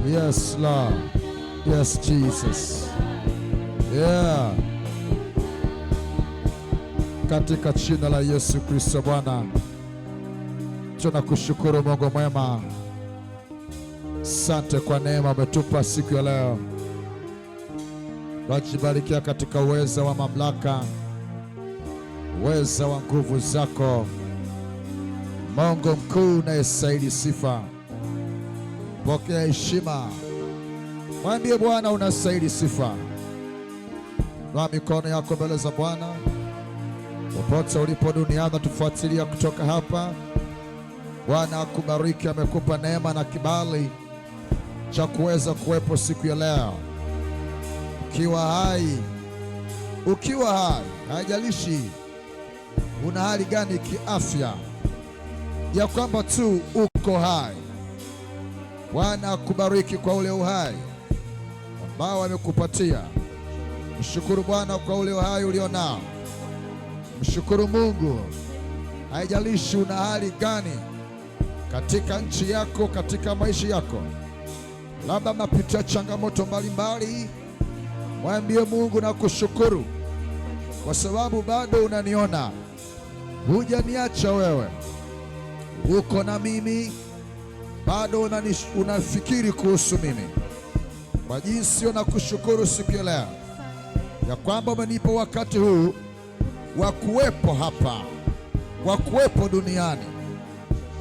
Yes, Lord. Yes, Jesus. Yeah. Katika jina la Yesu Kristo Bwana, tunakushukuru Mungu mwema. Asante kwa neema umetupa siku ya leo. Wajibarikia katika uweza wa mamlaka, uweza wa nguvu zako. Mungu mkuu unayestahili sifa, pokea heshima. Mwambie Bwana unastahili sifa. Inua mikono yako mbele za Bwana. Popote ulipo duniani tufuatilia kutoka hapa, Bwana akubariki. Amekupa neema na kibali cha kuweza kuwepo siku ya leo ukiwa hai, haijalishi una hali gani kiafya, ya kwamba tu uko hai. Bwana akubariki kwa ule uhai ambao amekupatia. Mshukuru Bwana kwa ule uhai ulionao. Mshukuru Mungu. Haijalishi una hali gani katika nchi yako, katika maisha yako, labda unapitia changamoto mbalimbali, mwambie Mungu na kushukuru kwa sababu bado unaniona. Hujaniacha wewe, uko na mimi, bado unafikiri kuhusu mimi. Kwa jinsi nakushukuru siku ya leo ya kwamba umenipa wakati huu wa kuwepo hapa, wa kuwepo duniani,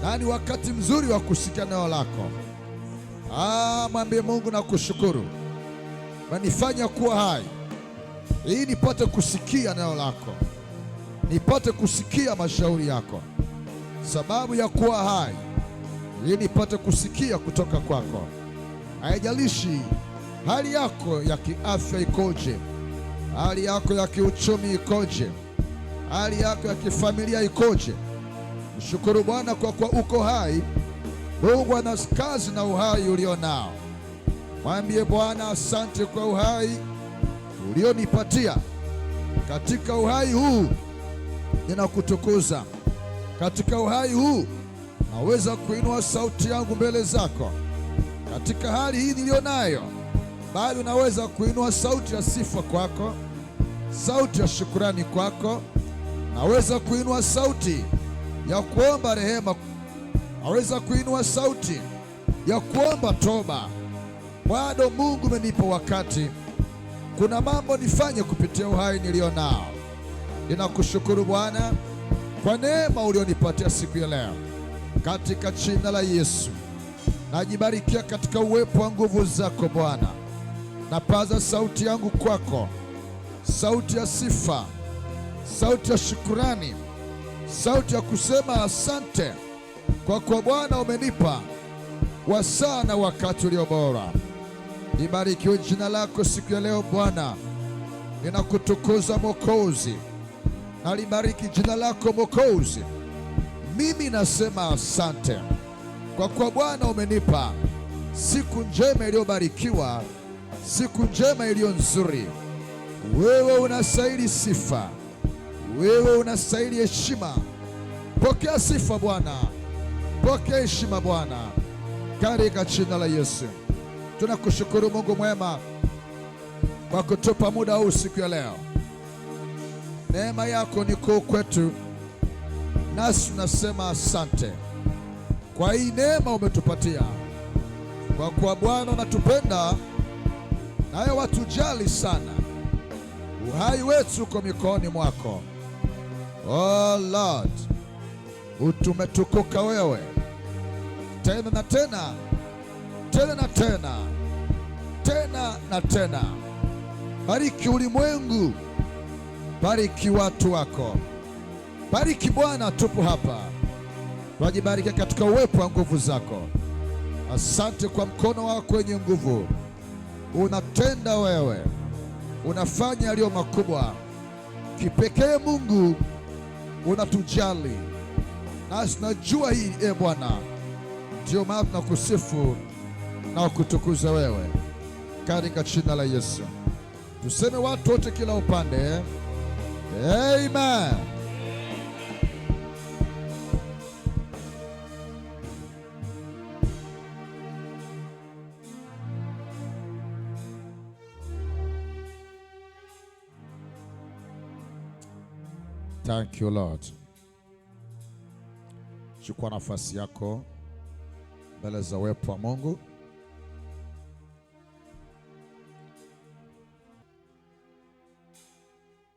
na ni wakati mzuri wa kusikia neno lako. Mwambie Mungu na kushukuru, umenifanya kuwa hai ili nipate kusikia neno lako, nipate kusikia mashauri yako. Sababu ya kuwa hai ili nipate kusikia kutoka kwako. Haijalishi hali yako ya kiafya ikoje, hali yako ya kiuchumi ikoje, hali yako ya kifamilia ikoje, mshukuru Bwana kwa kuwa uko hai. Mungu ana kazi na uhai ulionao. Mwambie Bwana asante kwa uhai ulionipatia. Katika uhai huu ninakutukuza. Katika uhai huu naweza kuinua sauti yangu mbele zako. Katika hali hii nilionayo, bado naweza kuinua sauti ya sifa kwako, sauti ya shukurani kwako. Naweza kuinua sauti ya kuomba rehema, naweza kuinua sauti ya kuomba toba. Bado Mungu umenipa wakati, kuna mambo nifanye kupitia uhai nilionao. Ninakushukuru Bwana kwa neema ulionipatia siku ya leo. Katika jina la Yesu najibarikia katika uwepo wa nguvu zako Bwana. Napaza sauti yangu kwako, sauti ya sifa, sauti ya shukurani, sauti ya kusema asante kwa kuwa Bwana umenipa wasaa na wakati ulio bora. Libarikiwe jina lako siku ya leo Bwana. Ninakutukuza Mwokozi, nalibariki jina lako Mwokozi. Mimi nasema asante kwa kuwa Bwana umenipa siku njema iliyobarikiwa, siku njema iliyo nzuri. Wewe unastahili sifa, wewe unastahili heshima. Pokea sifa Bwana, pokea heshima Bwana, katika jina la Yesu. Tunakushukuru Mungu mwema kwa kutupa muda huu siku ya leo. Neema yako ni kuu kwetu, nasi tunasema asante kwa hii neema umetupatia, kwa kuwa Bwana unatupenda nawe watujali sana. Uhai wetu uko mikononi mwako. Oh Lord, utumetukuka wewe tena na tena, tena na tena, tena na tena. Bariki ulimwengu, bariki watu wako, bariki Bwana. Tupo hapa wajibariki katika uwepo wa nguvu zako. Asante kwa mkono wako wenye nguvu. Unatenda wewe, unafanya yaliyo makubwa. Kipekee Mungu unatujali, nasi najua hii Bwana. Ndio maana tunakusifu na kutukuza wewe katika jina la Yesu. Tuseme watu wote kila upande, amen. Thank you Lord. Chukua nafasi yako mbele za uwepo wa Mungu.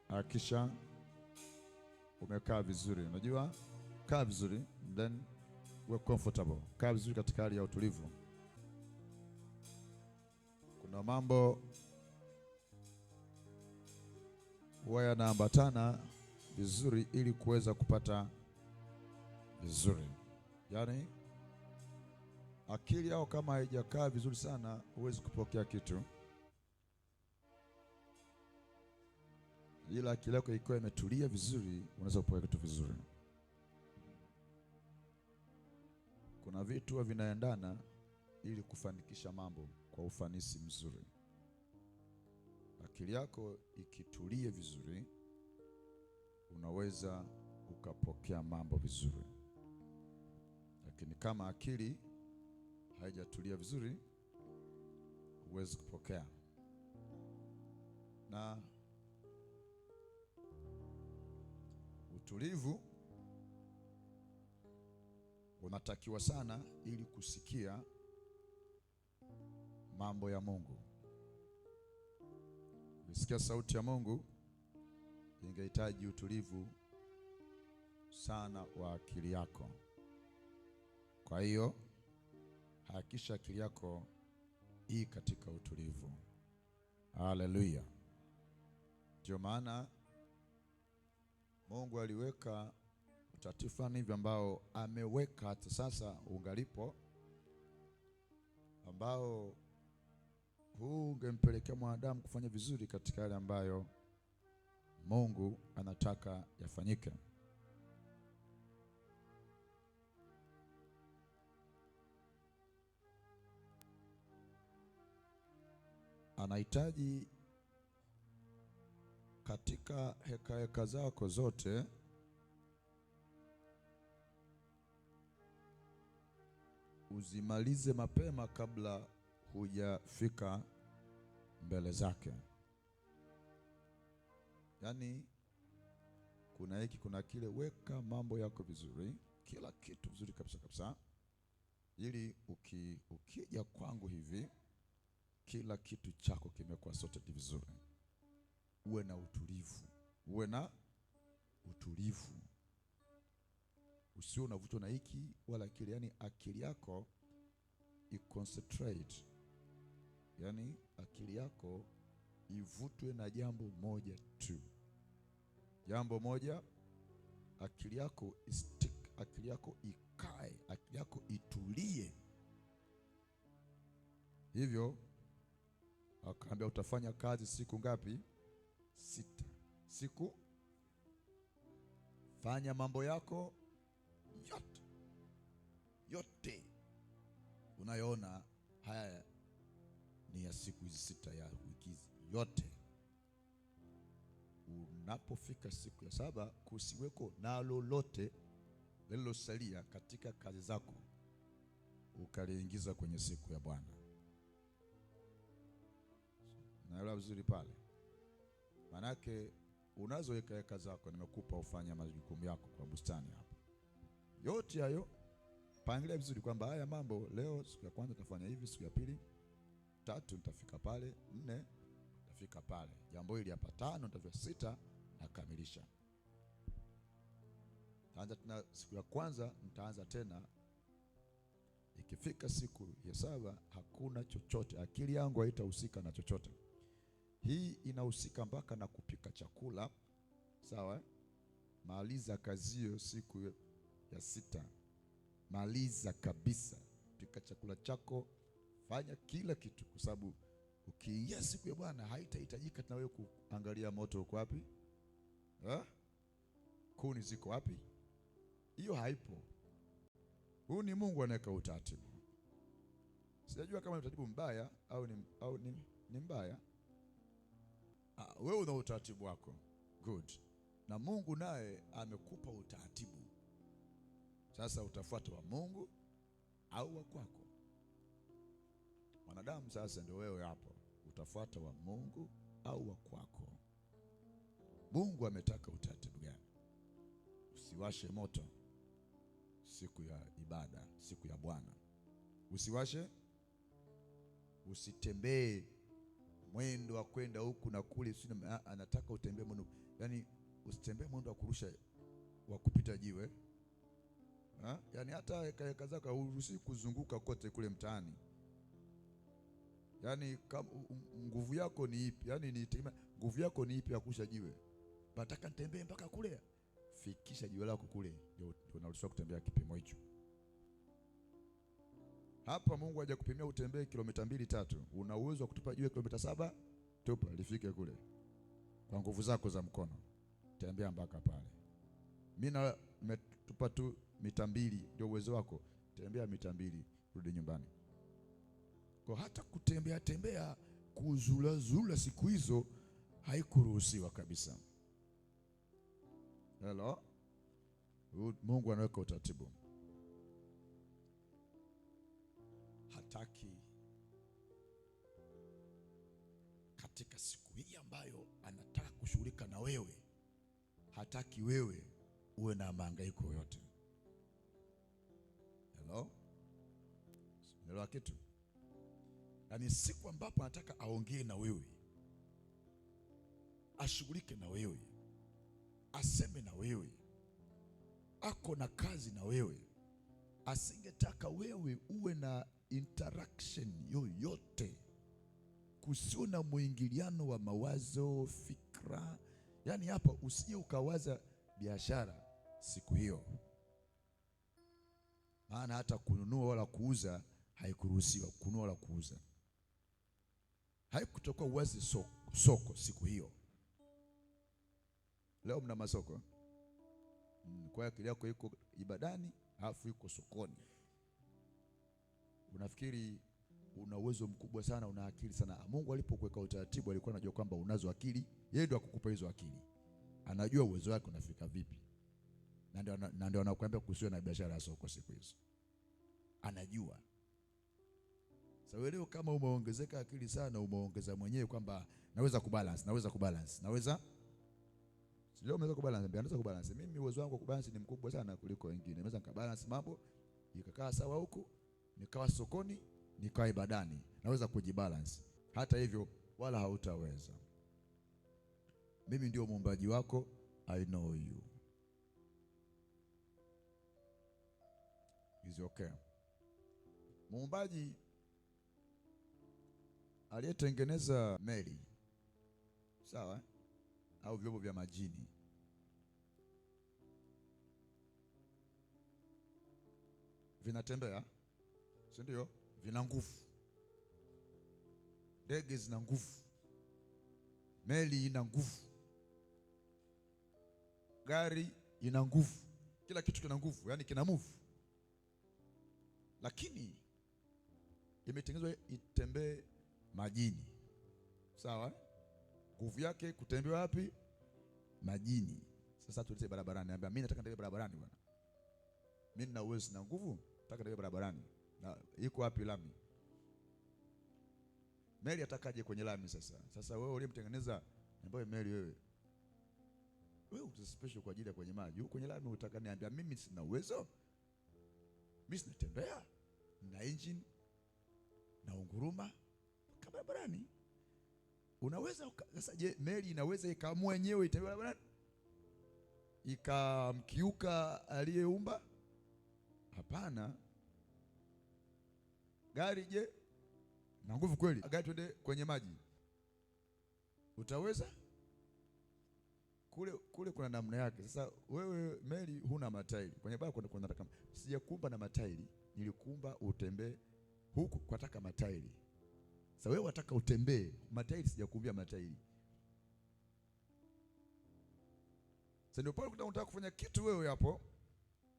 Hakisha umekaa vizuri. Unajua, kaa vizuri, then we comfortable. Kaa vizuri katika hali ya utulivu. Kuna mambo huwa yanaambatana vizuri ili kuweza kupata vizuri. Yaani akili yao kama haijakaa vizuri sana, huwezi kupokea kitu. Ila akili yako ikiwa imetulia vizuri, unaweza kupokea kitu vizuri. Kuna vitu vinaendana ili kufanikisha mambo kwa ufanisi mzuri. Akili yako ikitulia vizuri, unaweza ukapokea mambo vizuri. Lakini kama akili haijatulia vizuri, huwezi kupokea. Na utulivu unatakiwa sana ili kusikia mambo ya Mungu. Kusikia sauti ya Mungu ingehitaji utulivu sana wa akili yako. Kwa hiyo hakikisha akili yako hii katika utulivu. Haleluya. Ndio maana Mungu aliweka utaratibu fulani hivi ambao ameweka hata sasa ungalipo, ambao huu ungempelekea mwanadamu kufanya vizuri katika yale ambayo Mungu anataka yafanyike. Anahitaji katika heka zako zote uzimalize mapema kabla hujafika mbele zake. Yaani kuna hiki kuna kile, weka mambo yako vizuri, kila kitu vizuri kabisa kabisa, ili ukija kwangu hivi kila kitu chako kimekuwa sorted vizuri. Uwe na utulivu, uwe na utulivu, usio unavutwa na hiki wala kile. Yani akili yako iconcentrate, yani akili yako ivutwe na jambo moja tu, jambo moja. Akili yako stick, akili yako ikae, akili yako itulie. Hivyo akaambia utafanya kazi siku ngapi? 6. Siku fanya mambo yako yote unayoona haya ni ya siku hizi 6 ya wiki yote. Unapofika siku ya 7 kusiweko na lolote lililosalia katika kazi zako, ukaliingiza kwenye siku ya Bwana. Naelewa vizuri pale. Manake unazoweka heka zako, nimekupa ufanya majukumu yako kwa bustani hapa. Yote hayo pangilia vizuri kwamba haya mambo leo siku ya kwanza nitafanya hivi, siku ya pili 3 nitafika pale, 4 nitafika pale, jambo hili hapa 5 nitafika 6 nakamilisha. Taanza tena siku ya kwanza, nitaanza tena. Ikifika siku ya 7 hakuna chochote, akili yangu haitahusika na chochote. Hii inahusika mpaka na kupika chakula, sawa? Maliza kazi hiyo siku ya 6. Maliza kabisa, pika chakula chako, fanya kila kitu, kwa sababu ukiingia siku ya Bwana haitahitajika tena wewe kuangalia moto uko wapi, kuni ziko wapi. Hiyo haipo. Huu ni Mungu anaweka utaratibu. Sijajua kama ni utaratibu mbaya au ni mbaya. Wewe una utaratibu wako, good, na Mungu naye amekupa utaratibu. Sasa utafuata wa Mungu au wa kwako? Wanadamu sasa ndio wewe hapo, utafuata wa Mungu au wa kwako? Mungu ametaka utaratibu gani? usiwashe moto siku ya ibada, siku ya Bwana. Usiwashe, usitembee mwendo wa kwenda huku na kule, anataka utembee mwendo, yani usitembee mwendo wa kurusha, wa kupita jiwe. Yani hata eka zako uruhusi kuzunguka kote kule mtaani. Yani nguvu yako ni ipi? Yani ni nguvu yako ni ipi ya kurusha jiwe? Nataka nitembee mpaka kule. Fikisha jiwe lako kule, ndio unaruhusiwa kutembea kipimo hicho. Hapa Mungu hajakupimia utembee kilomita 2-3. Una uwezo wa kutupa jiwe kilomita 7, tupa lifike kule. Kwa nguvu zako za mkono, tembea mpaka pale. Mimi na nimetupa tu mita 2, ndio uwezo wako. Tembea mita 2, rudi nyumbani. Kwa hata kutembea tembea, kuzula zula siku hizo haikuruhusiwa kabisa. Hello? Mungu anaweka utaratibu. Hataki katika siku hii ambayo anataka kushughulika na wewe, hataki wewe uwe na mahangaiko yote. Hello? Nelewa kitu? Yaani siku ambapo anataka aongee na wewe, ashughulike na wewe, aseme na wewe, ako na kazi na wewe, asingetaka wewe uwe na interaction yoyote, kusio na mwingiliano wa mawazo, fikra. Yaani hapa usije ukawaza biashara siku hiyo, maana hata kununua wala kuuza haikuruhusiwa. Kununua wala kuuza haikutoka uwazi soko siku hiyo. Leo mna masoko, kwa akili yako iko ibadani, alafu iko sokoni. Unafikiri una uwezo mkubwa sana, una akili sana. Mungu alipokuweka utaratibu alikuwa anajua kwamba unazo akili. Yeye ndio akukupa hizo akili, anajua uwezo wako unafika vipi, na ndio anakuambia kusiwe na biashara ya soko siku hizo. Anajua. Sasa leo kama umeongezeka akili sana, umeongeza mwenyewe kwamba naweza kubalance. Leo unaweza kubalance, naweza kubalance. Mimi uwezo wangu wa kubalance ni mkubwa sana kuliko wengine. Naweza nikabalance mambo ikakaa sawa huku, nikawa sokoni, nikawa ibadani. Naweza kujibalance. Hata hivyo wala hautaweza. Mimi ndio muumbaji wako, I know you. Is okay. Muumbaji aliyetengeneza meli, sawa, au vyombo vya majini, vinatembea, si ndio? Vina nguvu. Ndege zina nguvu, meli ina nguvu, gari ina nguvu, kila kitu kina nguvu, yani kina move. Lakini imetengenezwa itembee majini, sawa? Nguvu yake kutembea wapi? Majini. Sasa tulete barabarani. Naambia mimi nataka nitembee barabarani bwana. Mimi nina uwezo na nguvu, nataka nitembee barabarani. Na iko wapi lami? Meli atakaje kwenye lami sasa? Sasa wewe uliyemtengeneza ambaye meli wewe uta special kwa ajili ya kwenye maji. Huko kwenye lami utaka niambia mimi sina uwezo? Mimi sinatembea na engine na unguruma kama barabarani. Unaweza sasa, je, meli inaweza ikaamua yenyewe itembee barabarani ikamkiuka aliyeumba? Hapana. Gari je, na nguvu kweli? Gari twende kwenye maji, utaweza? Kule kuna namna yake. Sasa wewe meli huna matairi, kwenye bara kuna nataka, sijakuumba na matairi, nilikuumba utembee huku kwa taka matairi. Sasa wewe wataka utembee matairi, sijakuumbia matairi. Sasa ndio pale unataka kufanya kitu wewe hapo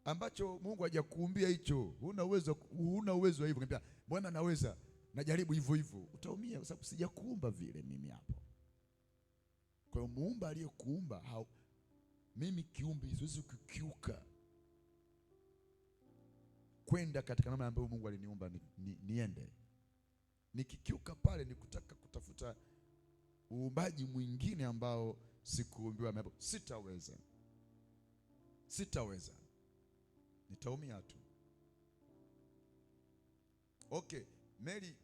ambacho Mungu hajakuumbia hicho. Huna uwezo hivyo. Niambia, mbona naweza? Najaribu hivyo hivyo. Utaumia kwa sababu sijakuumba vile mimi hapo. Kwa hiyo muumba aliyekuumba, mimi kiumbe siwezi kukiuka kwenda katika namna ambayo Mungu aliniumba niende. Nikikiuka pale ni kutaka kutafuta uumbaji mwingine ambao sikuumbiwa hapo. Sitaweza. sitaweza, nitaumia tu. Okay, Mary,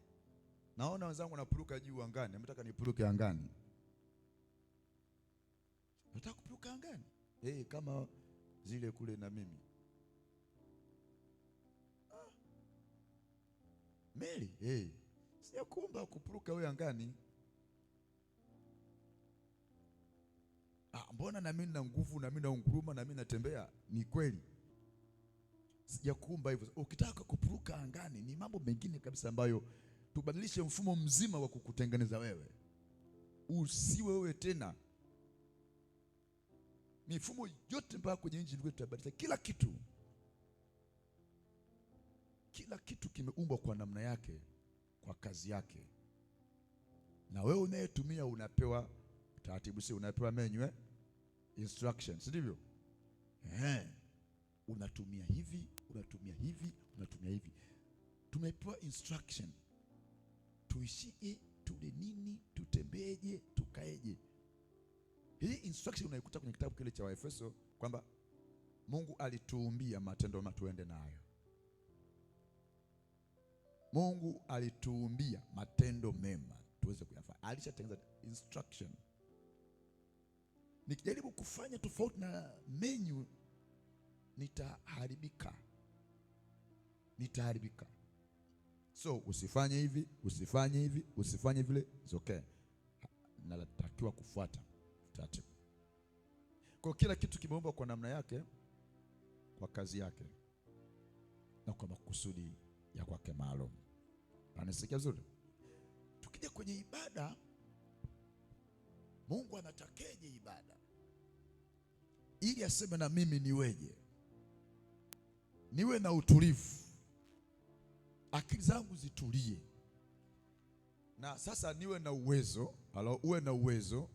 naona wenzangu wanapuruka juu angani, nataka nipuruke angani. Nataka kupuruka angani kama zile kule na mimi. Mary, sijakuomba kupuruka wewe angani. Mbona na mimi nina nguvu, na mimi naunguruma, na mimi natembea? Ni kweli sijakuomba hivyo. Ukitaka kupuruka angani ni mambo mengine kabisa, ambayo tubadilishe mfumo mzima wa kukutengeneza wewe, usiwe wewe tena. Mifumo yote mpaka kwenye injili yetu tutabadilisha kila kitu kimeumbwa kwa namna yake, kwa kazi yake. Na wewe unayetumia unapewa taratibu, si unapewa menu, instructions, ndivyo? Unatumia hivi, unatumia hivi, unatumia hivi. Tumepewa instruction, tuishije, tule nini, tutembeje, tukaeje. Hii instruction unaikuta kwenye kitabu kile cha Waefeso, kwamba Mungu alituumbia matendo mema tuende nayo. Mungu alituumbia matendo mema tuweze kuyafanya. Alishatengeneza instruction. Nikijaribu kufanya tofauti na menu, nitaharibika. So usifanye hivi, usifanye hivi, usifanye vile, it's okay. Natakiwa kufuata taratibu. Kwa kila kitu kimeumbwa kwa namna yake, kwa kazi yake, na kwa makusudi ya kwake maalum. Anasikia vizuri? Tukija kwenye ibada, Mungu anatakeje ibada ili aseme na mimi niweje? Niwe na utulivu, akili zangu zitulie, na sasa niwe na uwezo, uwe na uwezo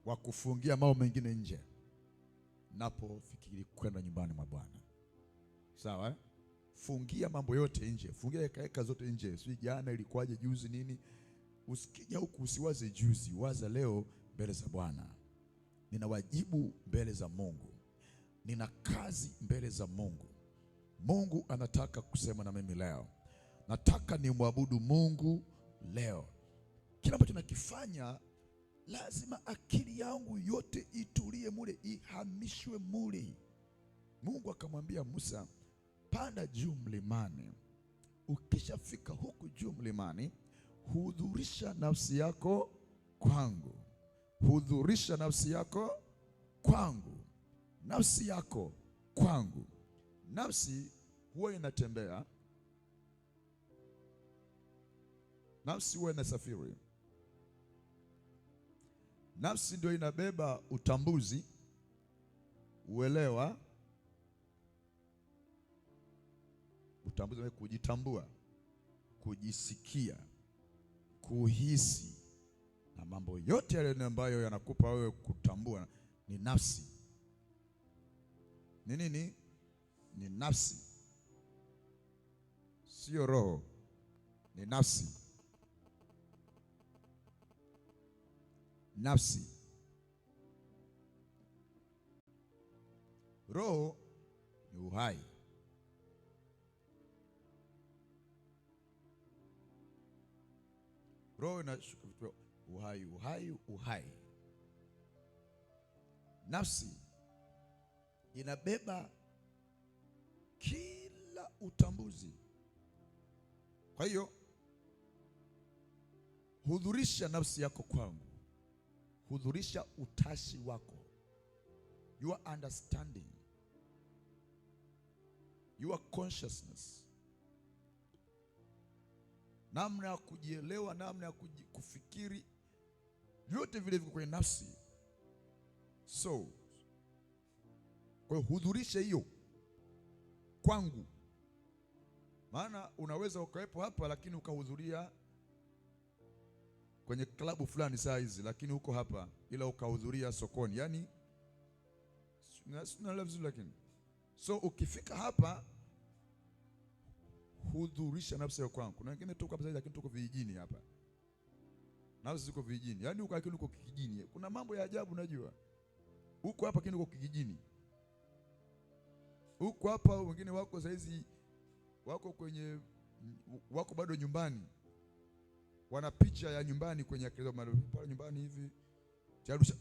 wa kufungia mambo mengine nje napofikiri kwenda nyumbani mwa Bwana. Sawa? Fungia mambo yote nje, fungia heka zote nje. Sio jana ilikuwaje, juzi nini. Usikija huku usiwaze juzi, waza leo mbele za Bwana. Nina wajibu mbele za Mungu, nina kazi mbele za Mungu. Mungu anataka kusema na mimi leo. Nataka nimwabudu Mungu leo. Kila ambacho nakifanya lazima akili yangu yote itulie mule, ihamishwe mule. Mungu akamwambia Musa, panda juu mlimani. Ukishafika huku juu mlimani, hudhurisha nafsi yako kwangu. Hudhurisha nafsi yako kwangu. Nafsi yako kwangu. Nafsi huwa inatembea, nafsi huwa inasafiri. Nafsi ndio inabeba utambuzi, uelewa, utambuzi wa kujitambua, kujisikia, kuhisi, na mambo yote yale ambayo yanakupa wewe kutambua ni nafsi. Ni nini? Ni nafsi, sio roho, ni nafsi. Nafsi. Roho ni uhai. Roho na uhai. Nafsi inabeba kila utambuzi. Kwa hiyo hudhurisha nafsi yako kwangu. Hudhurisha utashi wako, your understanding, your consciousness, namna ya kujielewa, namna ya kufikiri, vyote vile viko kwenye nafsi. So kwa hiyo hudhurisha hiyo kwangu. Maana unaweza ukawepo hapa lakini ukahudhuria kwenye klabu fulani saa hizi, lakini uko hapa ila ukahudhuria sokoni. Yaani sina vizuri, lakini so ukifika hapa hudhurisha nafsi yako kwangu. Kuna wengine tuko hapa sasa lakini tuko vijijini hapa. Nafsi ziko vijijini. Yaani uko lakini uko kijijini. Kuna mambo ya ajabu unajua. Uko hapa lakini uko kijijini. huko hapa, wengine wako saizi wako bado nyumbani, wana picha ya nyumbani kwenye akili pale nyumbani hivi,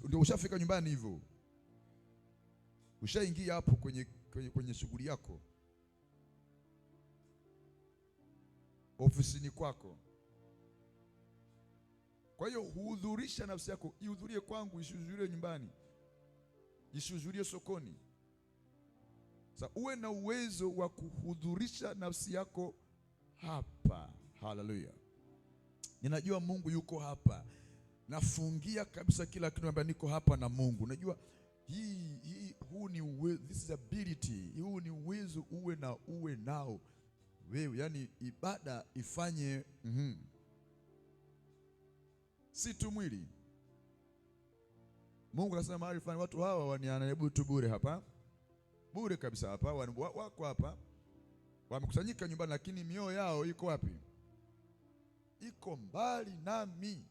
ndio ushafika nyumbani hivyo, ushaingia hapo kwenye shughuli yako, ofisini kwako. Kwa hiyo hudhurisha nafsi yako, ihudhurie kwangu, isihudhurie nyumbani, isihudhurie sokoni. Sasa uwe na uwezo wa kuhudhurisha nafsi yako hapa. Haleluya! Ninajua Mungu yuko hapa, nafungia kabisa kila kitu, naambia niko hapa na Mungu. Najua huu ni uwezo, this is ability, huu ni uwezo uwe nao wewe, yani ibada ifanye si tu mwili. Mungu anasema mahali fulani watu hawa waniabudu tu bure hapa, bure kabisa hapa, wako hapa wamekusanyika nyumbani, lakini mioyo yao iko wapi? Iko mbali nami.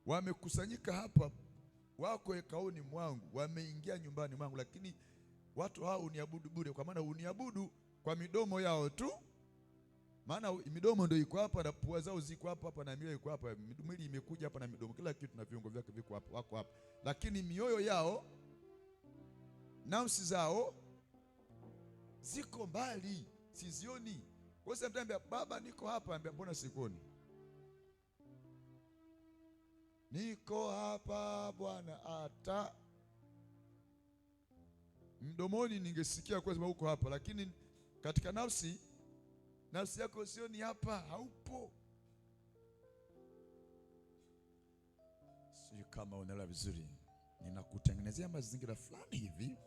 Wamekusanyika hapa, wako hekauni mwangu, wameingia nyumbani mwangu, lakini watu hao uniabudu bure, kwa maana uniabudu kwa midomo yao tu. Maana midomo ndio iko hapa na pua zao ziko hapa na mioyo iko hapa. Mwili imekuja hapa na midomo, kila kitu na viungo vyake viko hapa, wako hapa, lakini mioyo yao, nafsi zao ziko mbali, sizioni. Kwa sababu mtambia Baba niko hapa, ambia mbona sikuoni? Niko hapa Bwana, hata mdomoni ningesikia kwa sababu uko hapa, lakini katika nafsi yako sioni hapa, haupo. Sio kama unaelewa vizuri. Ninakutengenezea mazingira fulani hivi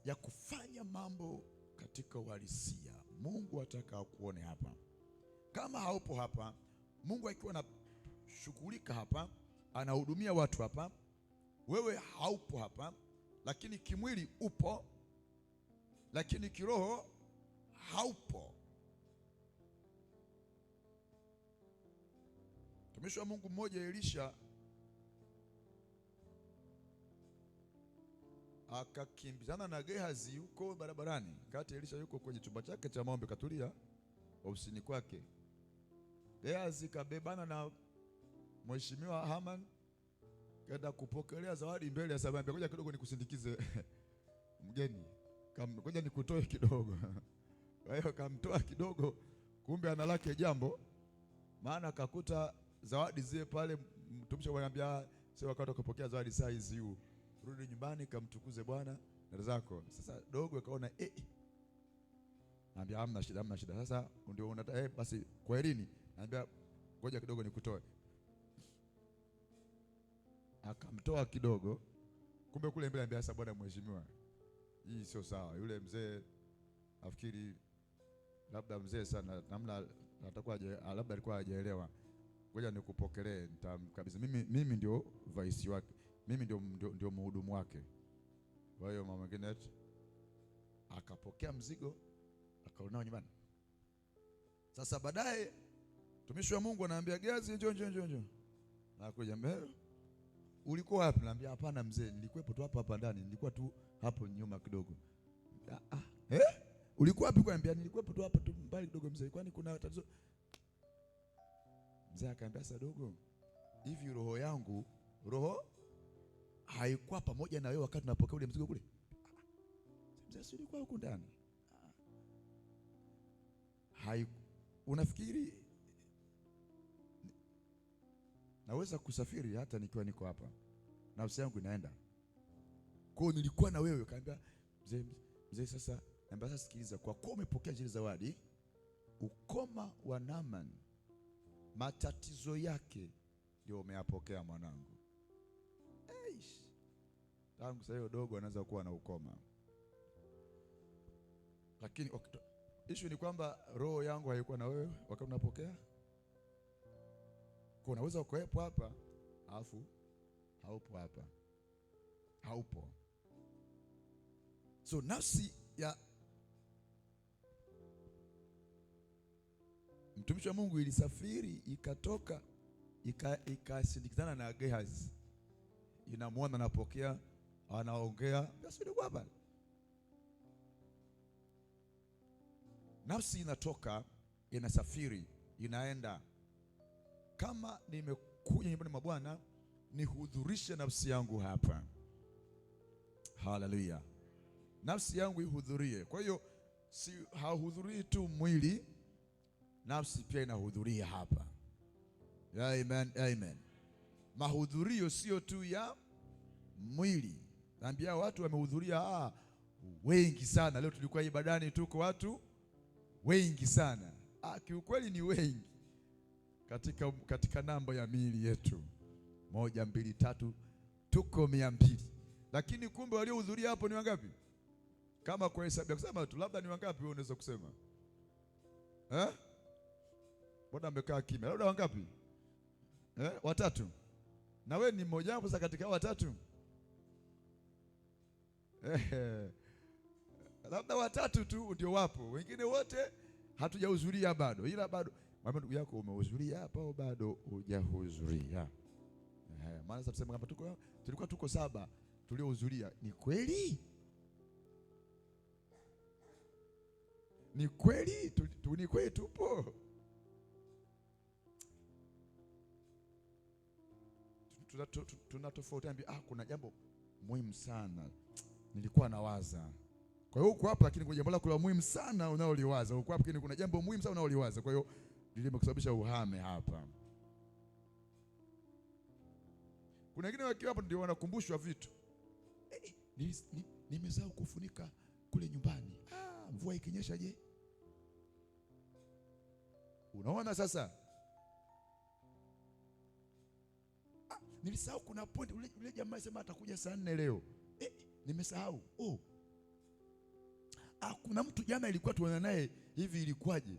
ya kufanya mambo katika uhalisia. Mungu ataka kuone hapa. Kama haupo hapa, Mungu akiwa anashughulika hapa, anahudumia watu hapa, wewe haupo hapa, lakini kimwili upo, lakini kiroho haupo. Mtumishi wa Mungu mmoja Elisha akakimbizana na Gehazi huko barabarani. Kati Elisha yuko kwenye chumba chake cha maombi, katulia ofisini kwake. Gehazi kabebana na mheshimiwa Haman, kaenda kupokelea zawadi mbele ya sababu, ngoja kidogo nikusindikize mgeni, ngoja nikutoe kidogo. Kwa hiyo kamtoa kidogo, kumbe analake jambo, maana akakuta zawadi zile pale. Mtumishi anamwambia sio wakati kupokea zawadi saa hizi, rudi nyumbani kamtukuze Bwana na zako. Sasa dogo akaona anambia hamna shida. Sasa ndio unataka basi kwaherini, anambia ngoja kidogo nikutoe. Akamtoa kidogo, kumbe kule mbele anambia sasa bwana mheshimiwa, hii sio sawa. Yule mzee nafikiri labda mzee sana namna atakuwa labda alikuwa hajaelewa, ngoja nikupokelee, nitamkabidhi mimi ndio vice wake, mimi ndio mhudumu wake. Kwa hiyo mama mwingine akapokea mzigo akaonao nyumbani. Sasa baadaye mtumishi wa Mungu anaambia Gehazi, njoo. Nakuja, mbele ulikuwa wapi? Naambia hapana mzee, nilikuwepo tu hapa ndani, nilikuwa tu hapo nyuma kidogo. Ulikuwa wapi? Kwambia nilikuwepo tu hapa tu mbali kidogo mzee, kwani kuna tatizo? Mzee akaambia sasa dogo, hivi roho yangu haikuwa pamoja na wewe wakati tunapokea ule mzigo kule? Mzee si ulikuwa huko ndani? Unafikiri naweza kusafiri hata nikiwa niko hapa, nafsi yangu inaenda kwa hiyo nilikuwa na wewe? Kaambia mzee sasa, naomba sasa sikiliza, kwa kuwa umepokea zile zawadi, ukoma wa Naaman matatizo yake ndio umeyapokea mwanangu. Tangu sasa hiyo dogo anaweza kuwa na ukoma, lakini issue ni kwamba roho yangu haikuwa na wewe wakati unapokea. Kwa unaweza ukoepo hapa alafu haupo hapa, haupo. So nafsi ya mtumishi wa Mungu ilisafiri ikatoka ikasindikizana na Gehazi, inamwona anapokea, anaongea, basi ndio hapa. nafsi inatoka, inasafiri, inaenda. Kama nimekuja nyumbani mwa Bwana, nihudhurishe nafsi yangu hapa. Haleluya. Nafsi yangu ihudhurie. Kwa hiyo si hahudhurii tu mwili, nafsi pia inahudhuria hapa. Amen, amen. Mahudhurio sio tu ya mwili. Naambia watu wamehudhuria wengi sana. Leo tulikuwa ibadani, tuko watu wengi sana. Kiukweli ni wengi katika namba ya miili yetu 1, 2, 3, tuko 200. Lakini kumbe waliohudhuria hapo ni wangapi? Kama kwa hesabu ya kusema tu labda ni wangapi wewe unaweza kusema? Mbona amekaa kimya? Labda wangapi? 3. Na wewe ni mmoja wapo sasa katika 3. Labda 3 tu ndio wapo. Wengine wote hatujahudhuria bado. Ila bado mwambie ndugu yako, umehudhuria hapa au bado hujahudhuria? Maana sasa tuseme kama tulikuwa tuko 7 tuliohudhuria. Ni kweli? Ni kweli? Ni kweli tupo? Tunatofautiana. Kuna jambo muhimu sana nilikuwa nawaza. Kwa hiyo uko hapa lakini kuna jambo lako la muhimu sana unaoliwaza. Uko hapa lakini kuna jambo muhimu sana unaoliwaza. Kwa hiyo limekusababisha uhame hapa. Kuna wengine wakiwa hapa ndio wanakumbushwa vitu. Nimesahau kufunika kule nyumbani. Mvua ikinyesha je? Unaona sasa? Nilisahau kuna point ule jamaa sema atakuja saa 4 leo. Nimesahau. Kuna mtu jana ilikuwa tuona naye hivi, ilikuwaje?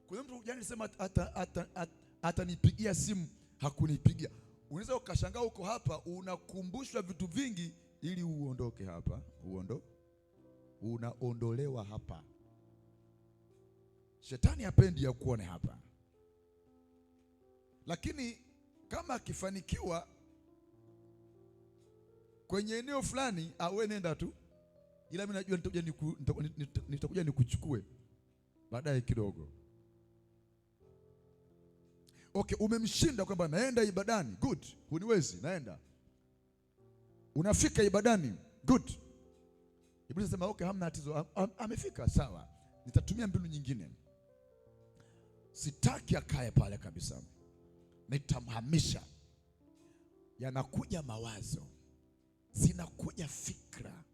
Kuna mtu jana alisema atanipigia simu, hakunipigia. Unaweza ukashangaa uko hapa unakumbushwa vitu vingi ili uondoke hapa. Unaondolewa hapa. Shetani hapendi ya kuone hapa. Lakini kama akifanikiwa kwenye eneo fulani, wewe nenda tu. Ila mimi najua nitakuja nikuchukue baadaye kidogo. Okay, umemshinda kwamba naenda ibadani. Good. Huniwezi, naenda. Unafika ibadani. Good. Ibilisi sema okay, hamna tatizo. Amefika, sawa. Nitatumia mbinu nyingine. Sitaki akae pale kabisa. Nitamhamisha. Yanakuja mawazo, zinakuja fikra.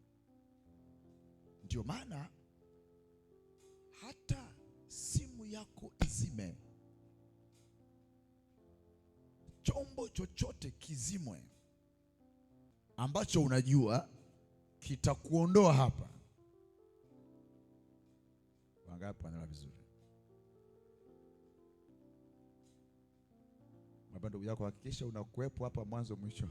Ndio maana hata simu yako izime, chombo chochote kizimwe ambacho unajua kitakuondoa hapa. Wangapi wanaelewa vizuri? Ndugu yako hakikisha unakuepo hapa mwanzo mwisho.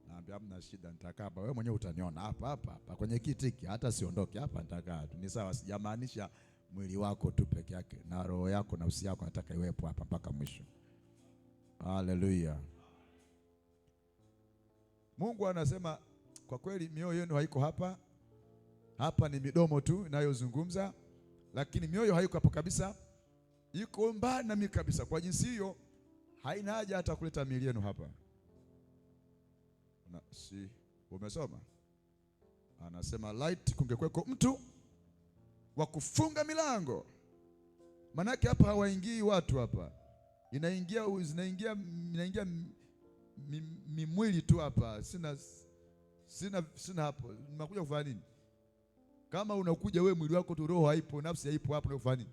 Naambia hamna shida, nitakaa. Wewe mwenyewe utaniona hapa kwenye kiti, hata siondoke hapa, nitakaa tu. Ni sawa, sijamaanisha mwili wako tu peke yake, na roho yako, nafsi yako nataka iwepo hapa mpaka mwisho. Haleluya. Mungu anasema kwa kweli mioyo yenu haiko hapa. Hapa ni midomo tu inayozungumza, lakini mioyo haiko hapo kabisa. Iko mbali na mimi kabisa. Kwa jinsi hiyo haina haja hata kuleta miili yenu hapa. Si umesoma? Anasema light, kungekweko mtu wa kufunga milango. Manake hapa hawaingii watu hapa. Inaingia mimwili tu hapa. Sina hapo. Nimekuja kufanya nini? Kama unakuja wewe mwili wako tu, roho haipo, nafsi haipo, hapo unafanya nini?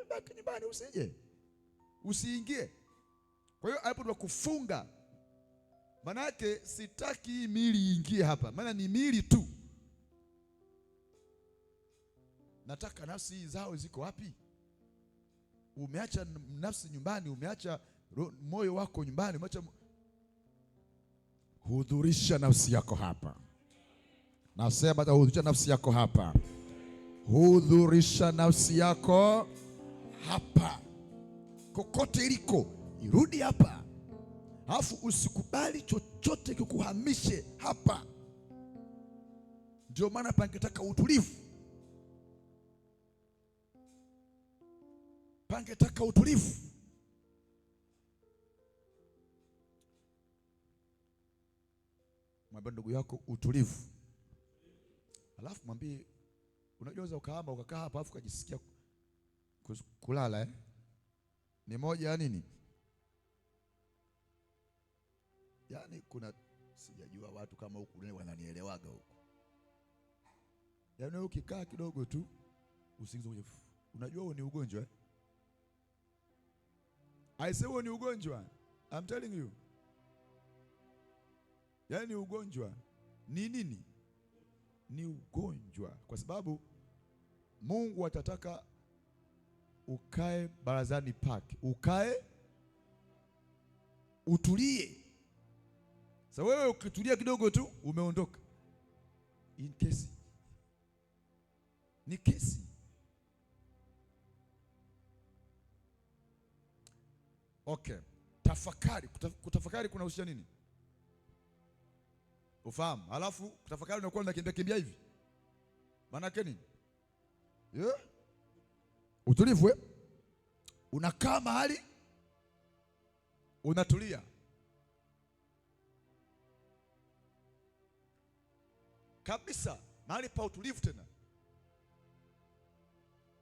Baki nyumbani, usije. Usiingie. Kwa hiyo hapo ndo kufunga. Manake sitaki hii miili iingie hapa. Maana ni miili tu. Nataka nafsi zao ziko wapi? Umeacha nafsi nyumbani, umeacha moyo wako nyumbani, umeacha. Hudhurisha nafsi yako hapa. Nasema hudhurisha nafsi yako hapa. Hudhurisha nafsi yako hapa. Kokote iliko, irudi hapa. Alafu usikubali chochote chochote kikuhamishe hapa. Ndio maana pangetaka utulivu, pangetaka utulivu. Mwambie ndugu yako utulivu, alafu mwambie, unajua ukahama ukakaa hapa alafu ukajisikia kulala ni moja ya nini? Yaani kuna sijajua watu kama huku nini wananielewaga huku. Yaani ukikaa kidogo tu usingizi uje. Unajua huo ni ugonjwa I say huo ni ugonjwa. I'm telling you. Yaani ugonjwa ni nini? Ni ugonjwa, kwa sababu Mungu atataka ukae barazani pake, ukae utulie. Sasa wewe ukitulia kidogo tu umeondoka. In kesi ni kesi. Okay, tafakari. Kutafakari kuna husiana nini? Ufahamu. Alafu kutafakari unakuwa unakimbia hivi. Maana yake nini? Utulivu. Unakaa mahali unatulia. Kabisa, mahali pa utulivu tena.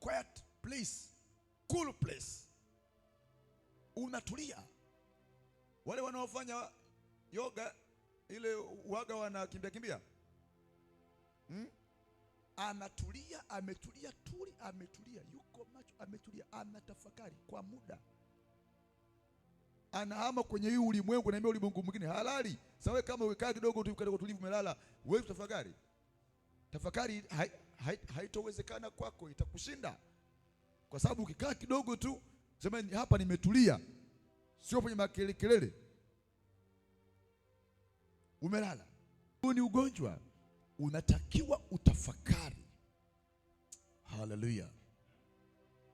Quiet place, cool place. Unatulia. Wale wanaofanya yoga ile waga wanakimbia. Anatulia, ametulia, ametulia, yuko macho, ametulia, anatafakari kwa muda. Anahama kwenye hii ulimwengu, naambia ulimwengu mwingine halali. Sawa, kama ukikaa kidogo tu kidogo tulivu umelala, wewe utafakari. Tafakari haitowezekana kwako, itakushinda. Kwa sababu ukikaa kidogo tu sema hapa nimetulia, sio kwenye makelele, umelala. Huu ni ugonjwa. Unatakiwa utafakari. Haleluya.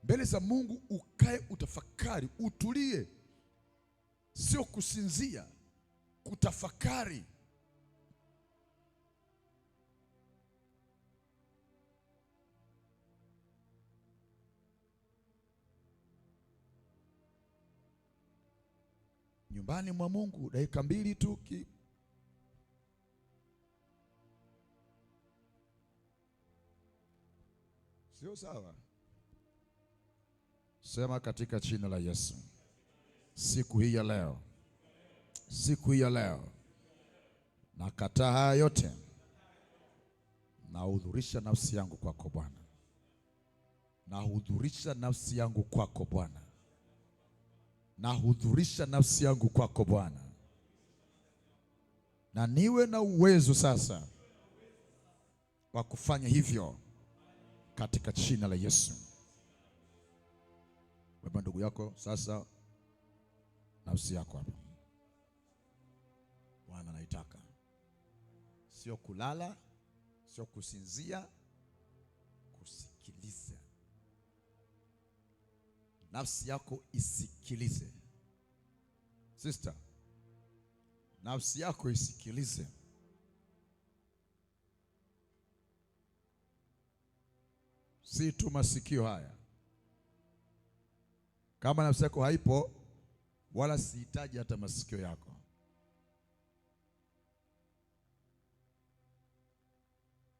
Mbele za Mungu ukae utafakari, utulie. Sio kusinzia, kutafakari. Nyumbani mwa Mungu dakika 2 tu sio sawa. Sema katika jina la Yesu, siku hii ya leo, siku hii ya leo, nakataa haya yote, nahudhurisha nafsi yangu kwako Bwana, nahudhurisha nafsi yangu kwako Bwana, nahudhurisha nafsi yangu kwako Bwana, na niwe na uwezo sasa wa kufanya hivyo katika jina la Yesu. Baba, ndugu yako sasa, nafsi yako hapa Bwana naitaka, sio kulala, sio kusinzia, kusikiliza. Nafsi yako isikilize. Sister, nafsi yako isikilize. Si tu masikio haya. Kama nafsi yako haipo, wala sihitaji hata masikio yako.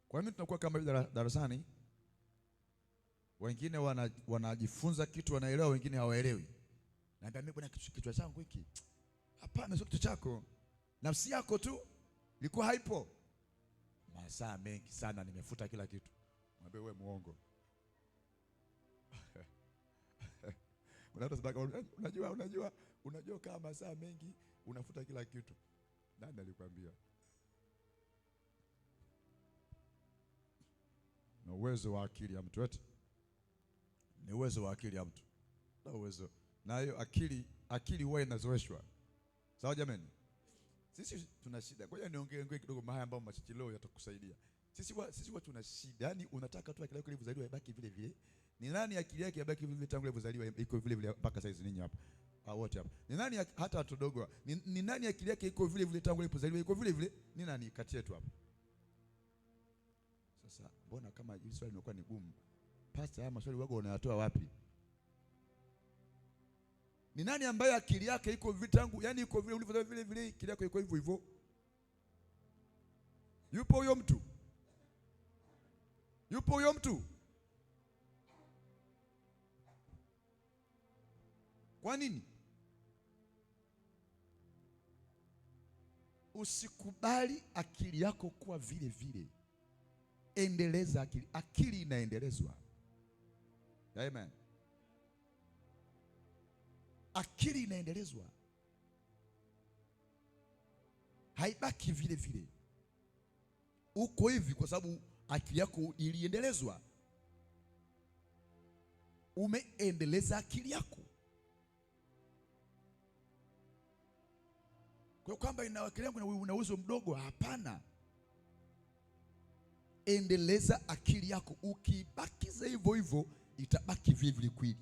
Kwa nini tunakuwa kama darasani? Wengine wanajifunza kitu wanaelewa, wengine hawaelewi. Naambia mimi bwana, kichwa changu hiki. Hapana, sio kichwa chako. Nafsi yako tu ilikuwa haipo. Masaa mengi sana nimefuta kila kitu. Mwambie wewe muongo. Unajua kama masaa mengi unafuta kila kitu. Nani alikwambia? Na uwezo wa akili ya mtu eti. Ni uwezo wa akili ya mtu. Na uwezo. Na hiyo akili huwa inazoeshwa. Sawa jamani? Sisi tuna shida. Ngoja niongee kidogo mahali ambapo machache leo yatakusaidia. Sisi huwa tuna shida. Yaani unataka tu akili yako ilivozaliwa ibaki vile vile. Ni nani akili yake ibaki vile vile tangu ilivozaliwa iko vile vile mpaka saizi ninyi hapa? wote hapa. Ni nani hata watoto dogo? Ni nani akili yake iko vile vile tangu alipozaliwa iko vile vile? Ni nani kati yetu hapa? Sasa mbona kama hili swali limekuwa ni gumu? Pastor, haya maswali wako unayatoa wapi? Ni nani ambaye akili yake iko vile tangu, yani iko vile ulivyo vile vile, akili yako iko hivyo hivyo? Yupo huyo mtu? Yupo huyo mtu? Kwa nini? Usikubali akili yako kuwa vile vile. Endeleza akili. Akili inaendelezwa. Amen. Akili inaendelezwa, haibaki vile vile. Uko hivi kwa sababu akili yako iliendelezwa. Umeendeleza akili yako. Kwa kwamba ina akili yangu una uwezo mdogo, hapana. Endeleza akili yako. Ukibakiza hivyo hivyo itabaki vile vile kweli.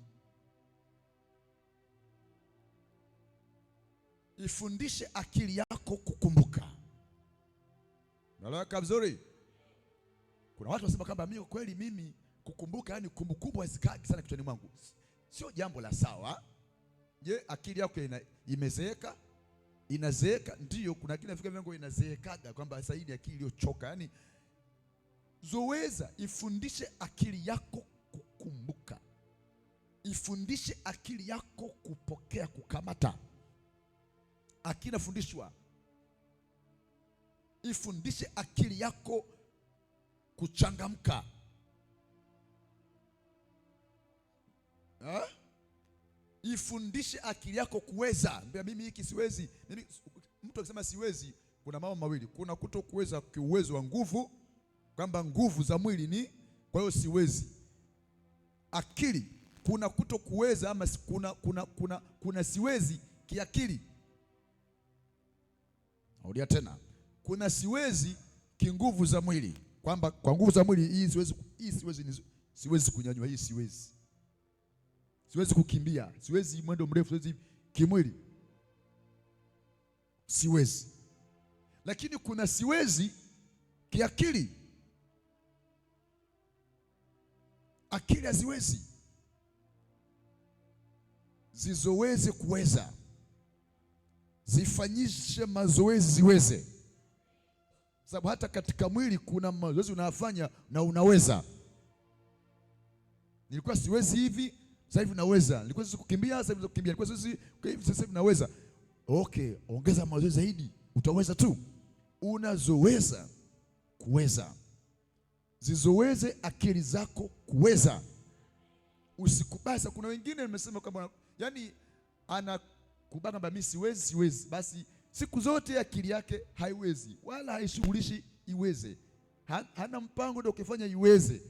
Ifundishe akili yako kukumbuka. Naeleweka vizuri? Kuna watu wasema kwamba mimi kweli mimi kukumbuka, yani kumbukumbu hazikai sana kichwani mwangu. Sio jambo la sawa. Je, akili yako imezeeka? Inazeeka, ndio kuna kile fika vyangu inazeekaga kwamba sasa hii akili iliyochoka. Yani zoeza, ifundishe akili yako kukumbuka. Ifundishe akili yako kupokea, kukamata. Akili inafundishwa. Ifundishe akili yako kuchangamka. Ifundishe akili yako kuweza. Mimi hiki siwezi. Mtu akisema siwezi, kuna mambo mawili. Kuna kutokuweza kiuwezo wa nguvu, kwamba nguvu za mwili ni, kwa hiyo siwezi. Akili, kuna kutokuweza ama kuna siwezi kiakili. Narudia tena. Kuna siwezi kinguvu za mwili, kwamba kwa nguvu za mwili siwezi kunyanyua, hii siwezi. Siwezi kukimbia, siwezi mwendo mrefu, siwezi kimwili. Siwezi. Lakini kuna siwezi kiakili. Akili haziwezi. Zizoweze kuweza. Zifanyishe mazoezi ziweze. Sababu hata katika mwili kuna mazoezi unafanya na unaweza. Nilikuwa siwezi hivi, sasa hivi naweza. Nilikuwa siwezi kukimbia, sasa hivi kukimbia. Nilikuwa siwezi hivi, sasa hivi naweza. Okay, ongeza mazoezi zaidi, utaweza tu. Unazoweza kuweza. Zizoweze akili zako kuweza. Usikubali. Kuna wengine nimesema kama yani anakubali kwamba mimi siwezi, basi siku zote akili yake haiwezi wala haishughulishi iweze. Hana mpango ndio ukifanya iweze.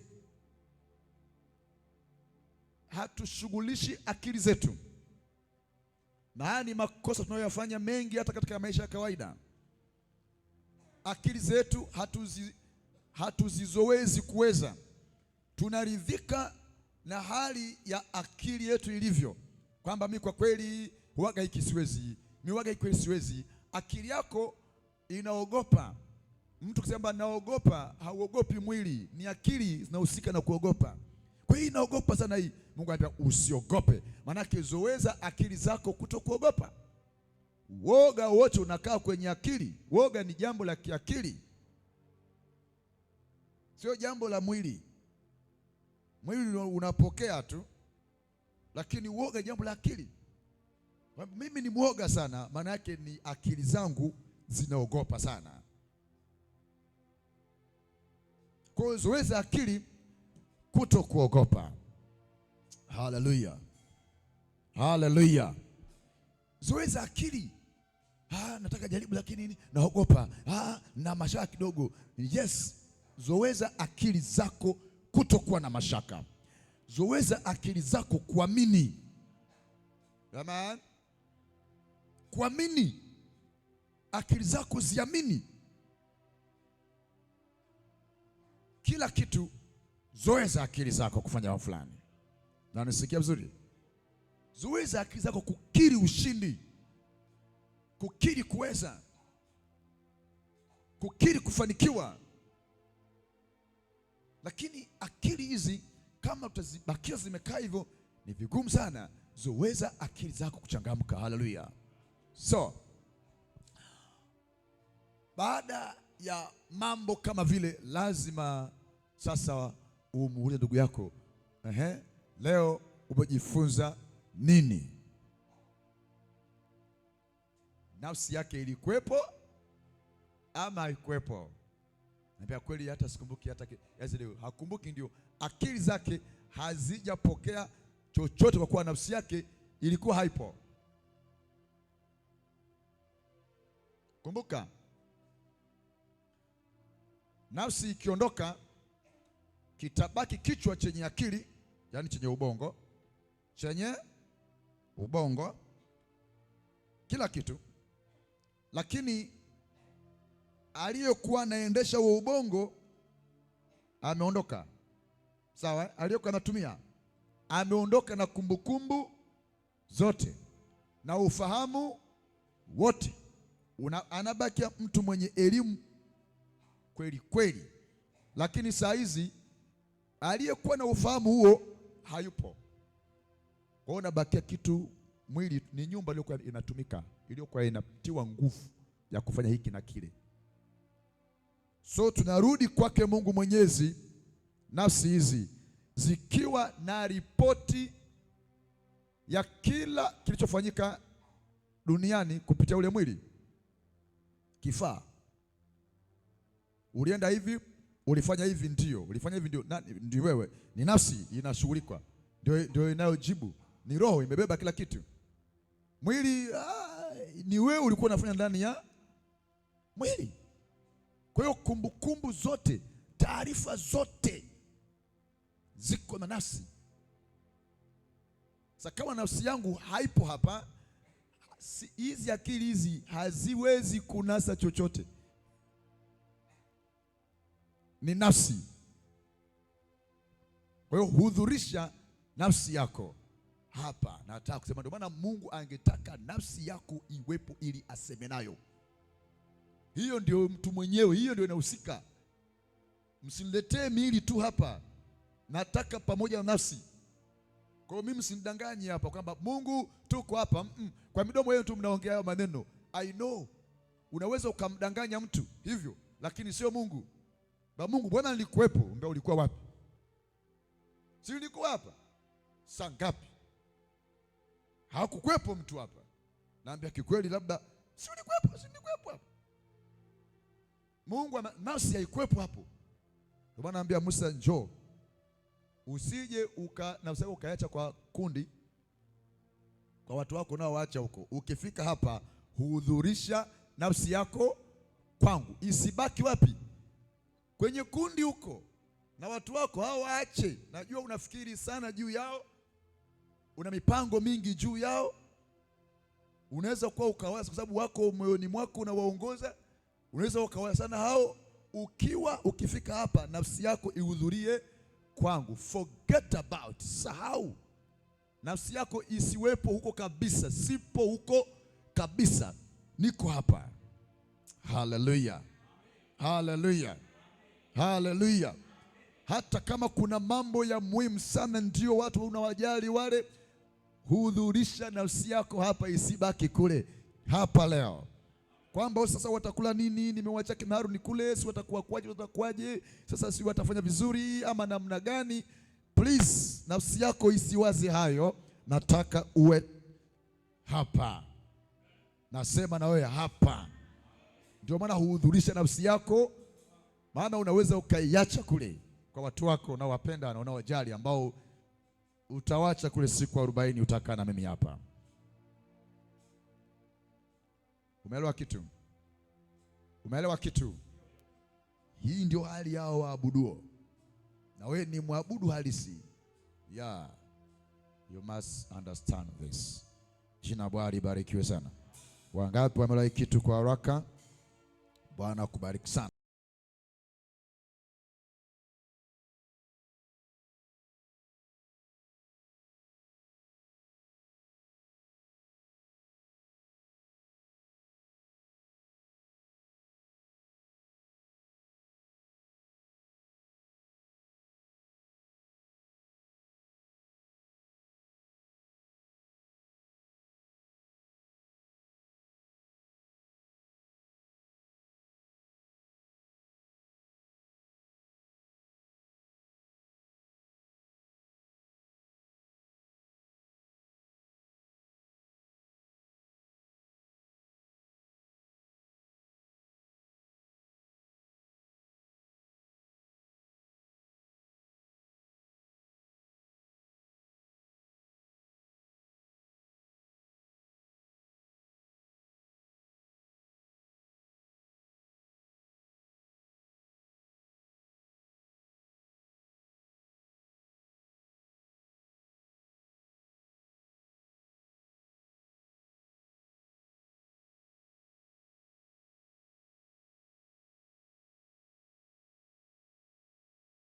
Hatushughulishi akili zetu. Na haya ni makosa tunayoyafanya mengi hata katika maisha ya kawaida. Akili zetu hatuzizowezi kuweza. Tunaridhika na hali ya akili yetu ilivyo, kwamba mimi kwa kweli huaga hiki siwezi, mimi huaga hiki siwezi. Akili yako inaogopa. Mtu kusema naogopa, hauogopi mwili, ni akili zinahusika na kuogopa. Kwa hiyo inaogopa sana hii. Mungu anataka usiogope. Maana zoeza akili zako kutokuogopa. Woga wote unakaa kwenye akili. Woga ni jambo la kiakili, sio jambo la mwili. Mwili unapokea tu, lakini woga jambo la akili. Mimi ni mwoga sana, maana yake ni akili zangu zinaogopa sana. Kwa hiyo zoeza akili kutokuogopa. Haleluya. Haleluya. Zoeza akili. Nataka jaribu lakini naogopa. Na mashaka kidogo. Yes, zoeza akili zako kutokuwa na mashaka. Zoeza akili zako kuamini. Amen. Kuamini. Akili zako ziamini. Kila kitu zoeza akili zako kufanya mambo fulani. Na nisikia vizuri. Zoeza akili zako kukiri ushindi, kukiri kuweza, kukiri kufanikiwa. Lakini akili hizi kama utazibakia zimekaa hivyo, ni vigumu sana. Zoeza akili zako kuchangamka. Haleluya! So baada ya mambo kama vile, lazima sasa umuulize ndugu yako, leo umejifunza nini? Nafsi yake ilikuwepo ama haikuwepo? Naambia kweli, hata sikumbuki, hata leo hakumbuki. Ndio akili zake hazijapokea chochote, kwa kuwa nafsi yake ilikuwa haipo. Kumbuka, nafsi ikiondoka, kitabaki kichwa chenye akili, yani chenye ubongo, kila kitu. Lakini aliyekuwa anaendesha huo ubongo ameondoka. Sawa, aliyekuwa anatumia ameondoka, na kumbukumbu zote na ufahamu wote. Anabaki mtu mwenye elimu kweli kweli, lakini saa hizi aliyekuwa na ufahamu huo hayupo. Kwa hiyo unabakia kitu, mwili ni nyumba iliyokuwa inatumika, iliyokuwa inatiwa nguvu ya kufanya hiki na kile. So tunarudi kwake Mungu Mwenyezi, nafsi hizi zikiwa na ripoti ya kila kilichofanyika duniani kupitia ule mwili. Kifaa, ulienda hivi, ulifanya hivi, ndio ulifanya hivi, ndio wewe. Ni nafsi inashughulika, ndio inayojibu. Ni roho imebeba kila kitu. Mwili ni wewe ulikuwa unafanya ndani ya mwili. Kwa hiyo kumbukumbu zote, taarifa zote ziko na nafsi. Sasa kama nafsi yangu haipo hapa, hizi akili hizi haziwezi kunasa chochote. Ni nafsi. Kwa hiyo hudhurisha nafsi yako hapa. Nataka kusema, ndio maana Mungu angetaka nafsi yako iwepo ili aseme nayo. Hiyo ndio mtu mwenyewe, hiyo ndio inahusika. Msiniletee miili tu hapa, nataka pamoja na nafsi. Kwa hiyo mimi msinidanganye hapa kwamba Mungu tuko hapa. Kwa midomo yenu tu mnaongea hayo maneno. I know unaweza ukamdanganya mtu hivyo, lakini sio Mungu. Mungu, Bwana nilikuwepo. Mbona ulikuwa wapi? Si nilikuwa hapa. Saa ngapi? Hakukuwepo mtu hapa. Naambia kikweli, labda si ulikuwepo, si nilikuwepo hapa. Mungu nafsi haikuwepo hapo. Ndio maana naambia Musa, njoo. Usije nafsi yako ukaacha kwa kundi, kwa watu wako nao waacha huko. Ukifika hapa, hudhurisha nafsi yako kwangu. Isibaki wapi? Kwenye kundi huko na watu wako hao, waache. Najua unafikiri sana juu yao, una mipango mingi juu yao. Unaweza kuwa ukawaza, kwa sababu wako moyoni mwako unawaongoza. Unaweza ukawaza sana hao. Ukifika hapa, nafsi yako ihudhurie kwangu. Forget about, sahau. Nafsi yako isiwepo huko kabisa. Sipo huko kabisa, niko hapa. Haleluya, haleluya, haleluya. Hata kama kuna mambo ya muhimu sana, ndio watu unawajali wale, hudhurisha nafsi yako hapa, isibaki kule. Hapa leo kwamba sasa watakula nini, nimewacha kimaru ni kule, si watakuwaje, sasa si watafanya vizuri ama namna gani? Please, nafsi yako isiwaze hayo. Nataka uwe hapa. Nasema na wewe hapa. Ndio maana huhudhurisha nafsi yako, maana unaweza ukaiacha kule kwa watu wako unaowapenda na unaowajali, ambao utawacha kule siku 40 utakaa na mimi hapa. Umeelewa kitu? Umeelewa kitu? Hii ndio hali yao waabuduo, na wewe ni mwabudu halisi. Yeah, you must understand this. Jina Bwana libarikiwe sana. Wangapi wameelewa kitu kwa haraka? Bwana akubariki sana.